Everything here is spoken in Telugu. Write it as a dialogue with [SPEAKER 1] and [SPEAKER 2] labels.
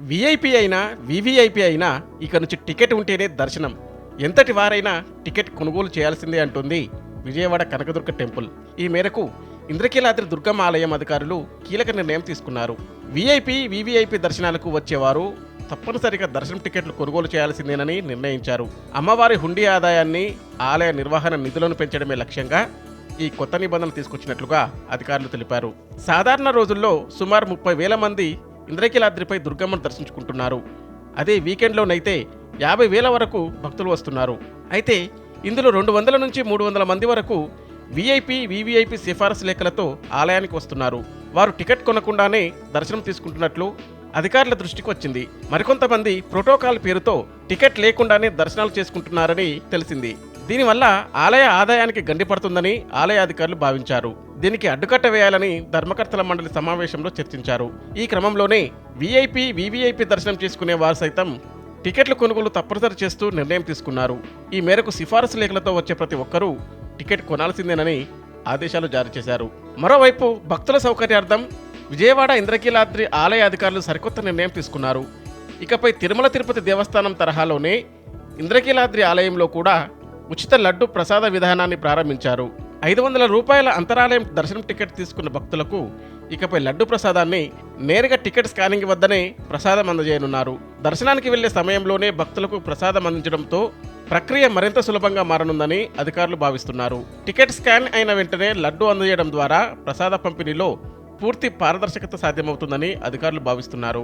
[SPEAKER 1] వీఐపీ అయినా వీవీఐపీ అయినా ఇక నుంచి టికెట్ ఉంటేనే దర్శనం. ఎంతటి వారైనా టికెట్ కొనుగోలు చేయాల్సిందే అంటుంది విజయవాడ కనకదుర్గ టెంపుల్. ఈ మేరకు ఇంద్రకీలాద్రి దుర్గమ్మ ఆలయం అధికారులు కీలక నిర్ణయం తీసుకున్నారు. వీఐపీ వీవీఐపీ దర్శనాలకు వచ్చేవారు తప్పనిసరిగా దర్శనం టికెట్లు కొనుగోలు చేయాల్సిందేనని నిర్ణయించారు. అమ్మవారి హుండీ ఆదాయాన్ని, ఆలయ నిర్వహణ నిధులను పెంచడమే లక్ష్యంగా ఈ కొత్త నిబంధనలు తీసుకొచ్చినట్లుగా అధికారులు తెలిపారు. సాధారణ రోజుల్లో సుమారు 30,000 మంది ఇంద్రకీలాద్రిపై దుర్గమ్మను దర్శించుకుంటున్నారు. అదే వీకెండ్లోనైతే 50,000 వరకు భక్తులు వస్తున్నారు. అయితే ఇందులో 200 నుంచి 300 మంది వరకు వీఐపీ వీవీఐపీ సిఫారసు లేఖలతో ఆలయానికి వస్తున్నారు. వారు టికెట్ కొనకుండానే దర్శనం తీసుకుంటున్నట్లు అధికారుల దృష్టికి వచ్చింది. మరికొంతమంది ప్రోటోకాల్ పేరుతో టికెట్ లేకుండానే దర్శనాలు చేసుకుంటున్నారని తెలిసింది. దీనివల్ల ఆలయ ఆదాయానికి గండిపడుతుందని ఆలయ అధికారులు భావించారు. దీనికి అడ్డుకట్ట వేయాలని ధర్మకర్తల మండలి సమావేశంలో చర్చించారు. ఈ క్రమంలోనే వీఐపీ వీవీఐపీ దర్శనం చేసుకునే వారు సైతం టికెట్ల కొనుగోలు తప్పనిసరి చేస్తూ నిర్ణయం తీసుకున్నారు. ఈ మేరకు సిఫారసు లేఖలతో వచ్చే ప్రతి ఒక్కరూ టికెట్ కొనాల్సిందేనని ఆదేశాలు జారీ చేశారు. మరోవైపు భక్తుల సౌకర్యార్థం విజయవాడ ఇంద్రకీలాద్రి ఆలయ అధికారులు సరికొత్త నిర్ణయం తీసుకున్నారు. ఇకపై తిరుమల తిరుపతి దేవస్థానం తరహాలోనే ఇంద్రకీలాద్రి ఆలయంలో కూడా ఉచిత లడ్డు ప్రసాద విధానాన్ని ప్రారంభించారు. 500 రూపాయల అంతరాలయం దర్శనం టికెట్ తీసుకున్న భక్తులకు ఇకపై లడ్డు ప్రసాదాన్ని నేరుగా టికెట్ స్కానింగ్ వద్దనే ప్రసాదం అందజేయనున్నారు. దర్శనానికి వెళ్లే సమయంలోనే భక్తులకు ప్రసాదం అందించడంతో ప్రక్రియ మరింత సులభంగా మారనుందని అధికారులు భావిస్తున్నారు. టికెట్ స్కాన్ అయిన వెంటనే లడ్డు అందజేయడం ద్వారా ప్రసాద పంపిణీలో పూర్తి పారదర్శకత సాధ్యమవుతుందని అధికారులు భావిస్తున్నారు.